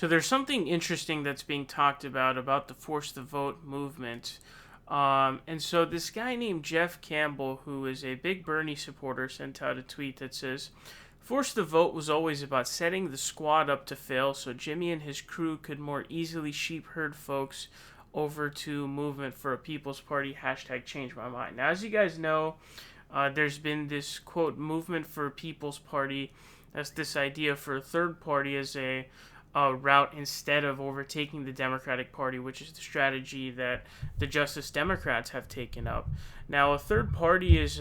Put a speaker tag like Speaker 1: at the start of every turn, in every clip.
Speaker 1: So there's something interesting that's being talked about the force the vote movement. And so this guy named Jeff Campbell, who is a big Bernie supporter, sent out a tweet that says, "Force the vote was always about setting the squad up to fail so Jimmy and his crew could more easily sheep herd folks over to movement for a People's Party, hashtag change my mind." Now, as you guys know, there's been this, quote, movement for a People's Party. That's this idea for a third party as a route instead of overtaking the Democratic Party, which is the strategy that the Justice Democrats have taken up. Now, a third party is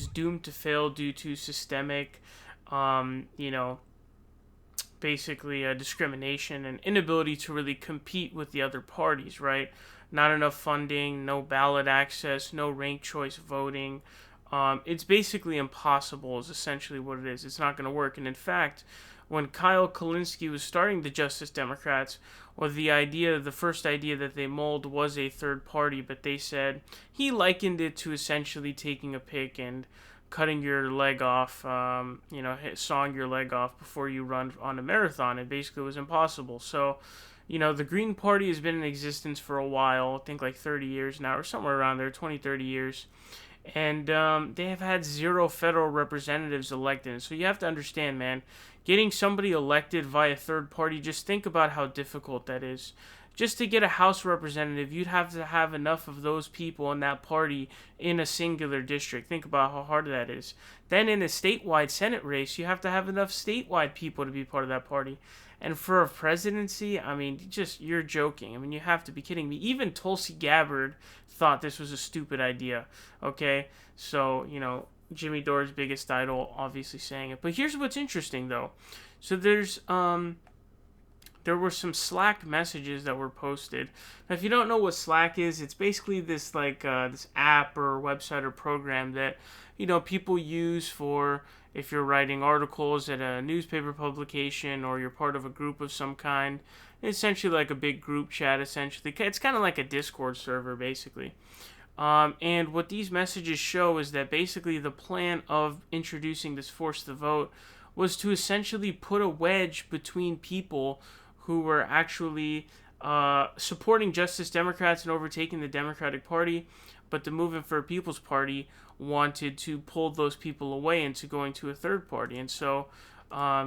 Speaker 1: doomed to fail due to systemic, you know, basically discrimination and inability to really compete with the other parties, right? Not enough funding, no ballot access, no ranked choice voting. It's basically impossible is essentially what it is. It's not going to work. And in fact, when Kyle Kalinske was starting the Justice Democrats, or the first idea that they mulled was a third party, but they said he likened it to essentially taking a pick and cutting your leg off, sawing your leg off before you run on a marathon. It basically was impossible. So, the Green Party has been in existence for a while, I think like 30 years now, or somewhere around there, 20, 30 years. And they have had 0 federal representatives elected. So you have to understand, man, getting somebody elected via third party, just think about how difficult that is. Just to get a House representative, you'd have to have enough of those people in that party in a singular district. Think about how hard that is. Then in a statewide Senate race, you have to have enough statewide people to be part of that party. And for a presidency, I mean, you're joking. I mean, you have to be kidding me. Even Tulsi Gabbard thought this was a stupid idea, okay? So, Jimmy Dore's biggest idol obviously saying it. But here's what's interesting, though. So there were some Slack messages that were posted. Now, if you don't know what Slack is, it's basically this this app or website or program that people use for if you're writing articles at a newspaper publication or you're part of a group of some kind. It's essentially like a big group chat. Essentially, it's kind of like a Discord server, basically. And what these messages show is that basically the plan of introducing this force the vote was to essentially put a wedge between people who were actually supporting Justice Democrats and overtaking the Democratic Party, but the Movement for a People's Party wanted to pull those people away into going to a third party. And so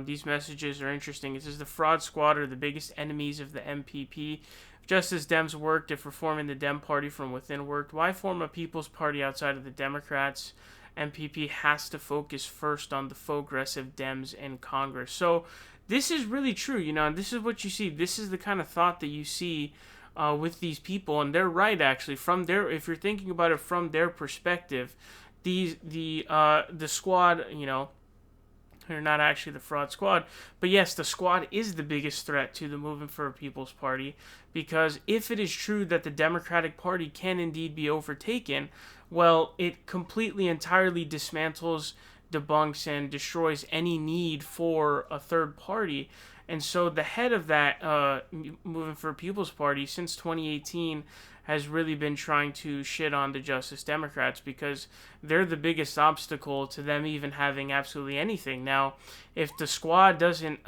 Speaker 1: these messages are interesting. It says the fraud squad are the biggest enemies of the MPP. Just as Dems worked, if reforming the Dem Party from within worked, why form a People's Party outside of the Democrats? MPP has to focus first on the progressive Dems in Congress. So this is really true, and this is what you see. This is the kind of thought that you see with these people, and they're right, actually. If you're thinking about it from their perspective, the squad, they're not actually the fraud squad, but yes, the squad is the biggest threat to the Movement for a People's Party, because if it is true that the Democratic Party can indeed be overtaken, well, it completely, entirely dismantles, debunks, and destroys any need for a third party. And so the head of that Movement for a People's Party since 2018 has really been trying to shit on the Justice Democrats because they're the biggest obstacle to them even having absolutely anything. Now, if the squad doesn't,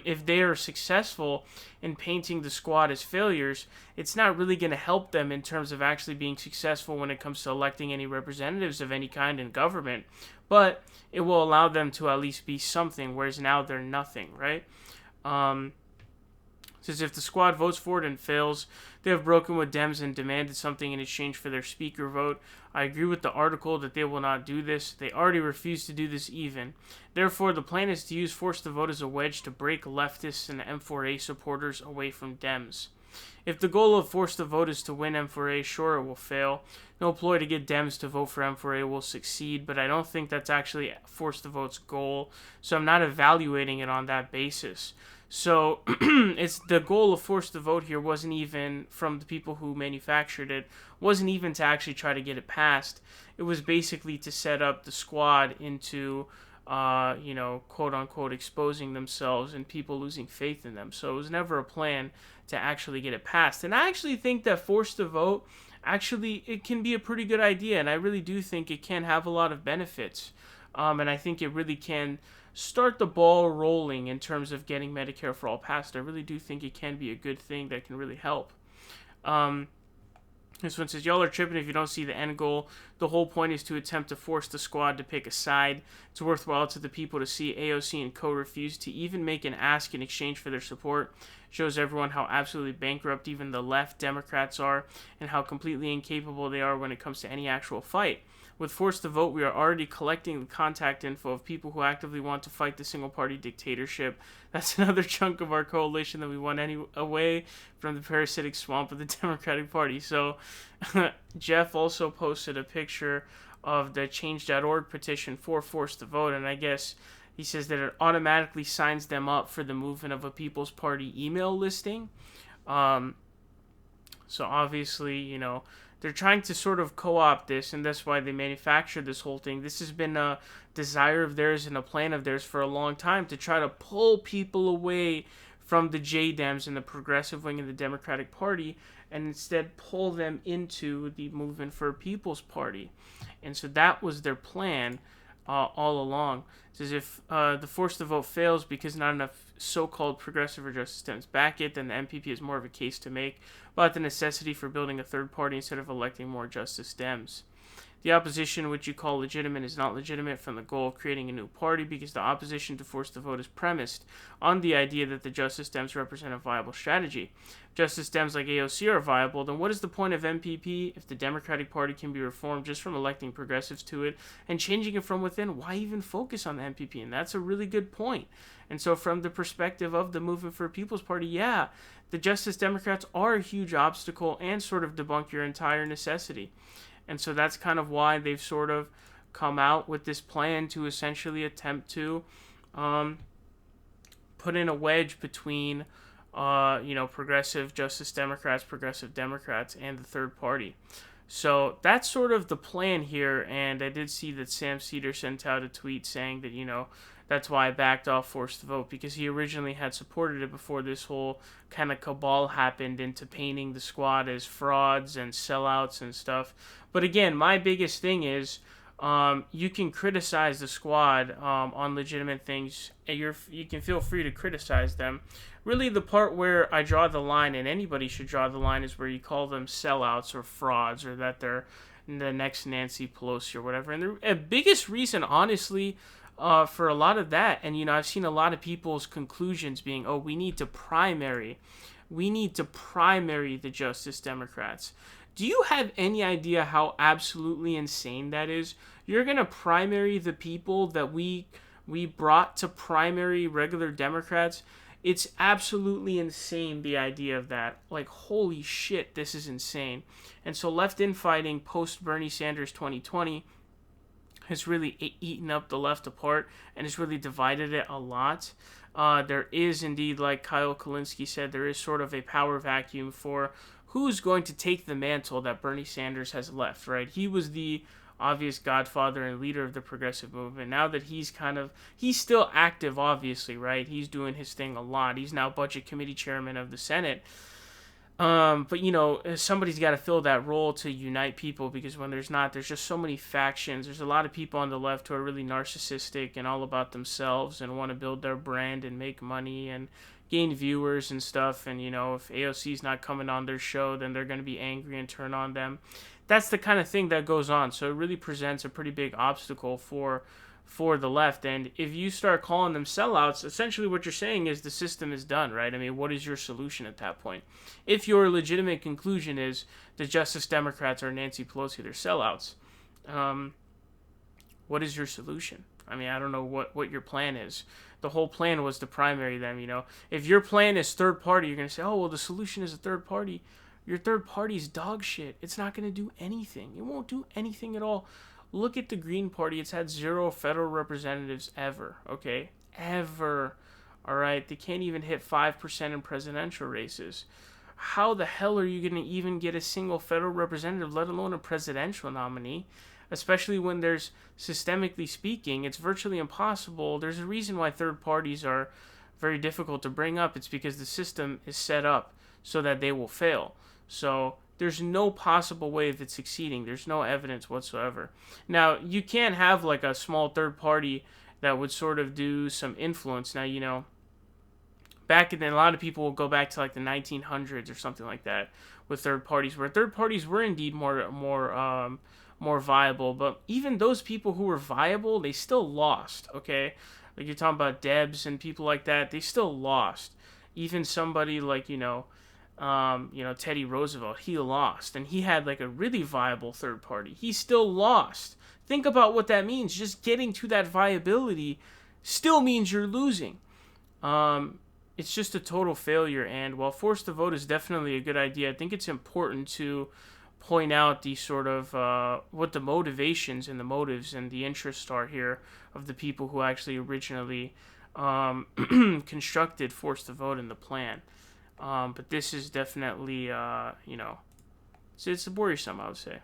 Speaker 1: if they are successful in painting the squad as failures, it's not really going to help them in terms of actually being successful when it comes to electing any representatives of any kind in government. But it will allow them to at least be something, whereas now they're nothing, right? Says if the squad votes for it and fails, they have broken with Dems and demanded something in exchange for their speaker vote. I agree with the article that they will not do this. They already refuse to do this even. Therefore, the plan is to use force the vote as a wedge to break leftists and M4A supporters away from Dems. If the goal of force the vote is to win M4A, sure, it will fail. No ploy to get Dems to vote for M4A will succeed, but I don't think that's actually force the vote's goal, so I'm not evaluating it on that basis. So it's the goal of force the vote here wasn't even from the people who manufactured it, wasn't even to actually try to get it passed. It was basically to set up the squad into, quote unquote, exposing themselves and people losing faith in them. So it was never a plan to actually get it passed. And I actually think that force the vote, actually, it can be a pretty good idea. And I really do think it can have a lot of benefits. And I think it really can start the ball rolling in terms of getting Medicare for all passed. I really do think it can be a good thing that can really help. This one says, y'all are tripping if you don't see the end goal. The whole point is to attempt to force the squad to pick a side. It's worthwhile to the people to see AOC and co refuse to even make an ask in exchange for their support. Shows everyone how absolutely bankrupt even the left Democrats are and how completely incapable they are when it comes to any actual fight. With Force to Vote, we are already collecting the contact info of people who actively want to fight the single-party dictatorship. That's another chunk of our coalition that we want away from the parasitic swamp of the Democratic Party. So, Jeff also posted a picture of the Change.org petition for Force to Vote, and I guess he says that it automatically signs them up for the movement of a People's Party email listing. So obviously, they're trying to sort of co-opt this, and that's why they manufactured this whole thing. This has been a desire of theirs and a plan of theirs for a long time to try to pull people away from the Dems and the progressive wing of the Democratic Party and instead pull them into the movement for a People's Party. And so that was their plan all along. It's as if the Force to Vote fails because not enough so-called progressive or justice Dems back it, then the MPP has more of a case to make about the necessity for building a third party instead of electing more justice Dems. The opposition, which you call legitimate, is not legitimate from the goal of creating a new party because the opposition to Force to Vote is premised on the idea that the Justice Dems represent a viable strategy. If Justice Dems like AOC are viable, then what is the point of MPP if the Democratic Party can be reformed just from electing progressives to it and changing it from within? Why even focus on the MPP? And that's a really good point. And so from the perspective of the Movement for a People's Party, yeah, the Justice Democrats are a huge obstacle and sort of debunk your entire necessity. And so that's kind of why they've sort of come out with this plan to essentially attempt to put in a wedge between, progressive Justice Democrats, progressive Democrats, and the third party. So that's sort of the plan here. And I did see that Sam Cedar sent out a tweet saying that, that's why I backed off Force to Vote, because he originally had supported it before this whole kind of cabal happened into painting the squad as frauds and sellouts and stuff. But again, my biggest thing is you can criticize the squad on legitimate things. You can feel free to criticize them. Really, the part where I draw the line, and anybody should draw the line, is where you call them sellouts or frauds, or that they're the next Nancy Pelosi or whatever. And the biggest reason, honestly, for a lot of that, and I've seen a lot of people's conclusions being, we need to primary the Justice Democrats. Do you have any idea how absolutely insane that is? You're gonna primary the people that we brought to primary regular Democrats? It's absolutely insane, the idea of that. Like, holy shit, this is insane. And so left infighting post Bernie Sanders 2020 has really eaten up the left apart and has really divided it a lot. There is indeed, like Kyle Kulinski said, there is sort of a power vacuum for who's going to take the mantle that Bernie Sanders has left, right? He was the obvious godfather and leader of the progressive movement. Now that he's still active, obviously, right? He's doing his thing a lot. He's now budget committee chairman of the Senate. But somebody's got to fill that role to unite people, because when there's just so many factions. There's a lot of people on the left who are really narcissistic and all about themselves and want to build their brand and make money and gain viewers and stuff. And, if AOC's not coming on their show, then they're going to be angry and turn on them. That's the kind of thing that goes on. So it really presents a pretty big obstacle for the left. And if you start calling them sellouts, essentially what you're saying is the system is done, right? I mean, what is your solution at that point? If your legitimate conclusion is the Justice Democrats or Nancy Pelosi, they're sellouts, what is your solution? I mean, I don't know what your plan is. The whole plan was to primary them, If your plan is third party, you're going to say, the solution is a third party. Your third party's dog shit. It's not going to do anything. It won't do anything at all. Look at the Green Party. It's had 0 federal representatives ever, okay? Ever. All right? They can't even hit 5% in presidential races. How the hell are you going to even get a single federal representative, let alone a presidential nominee? Especially when there's, systemically speaking, it's virtually impossible. There's a reason why third parties are very difficult to bring up. It's because the system is set up so that they will fail. So there's no possible way of it succeeding. There's no evidence whatsoever. Now, you can't have like a small third party that would sort of do some influence. Now, back in then, a lot of people will go back to like the 1900s or something like that with third parties, where third parties were indeed more viable. But even those people who were viable, they still lost. Okay, like you're talking about Debs and people like that, they still lost. Even somebody like Teddy Roosevelt, he lost, and he had like a really viable third party. He still lost. Think about what that means. Just getting to that viability still means you're losing. It's just a total failure. And while forced to vote is definitely a good idea, I think it's important to point out the sort of what the motivations and the motives and the interests are here of the people who actually originally constructed forced to vote in the plan. But this is definitely, it's worrisome, I would say.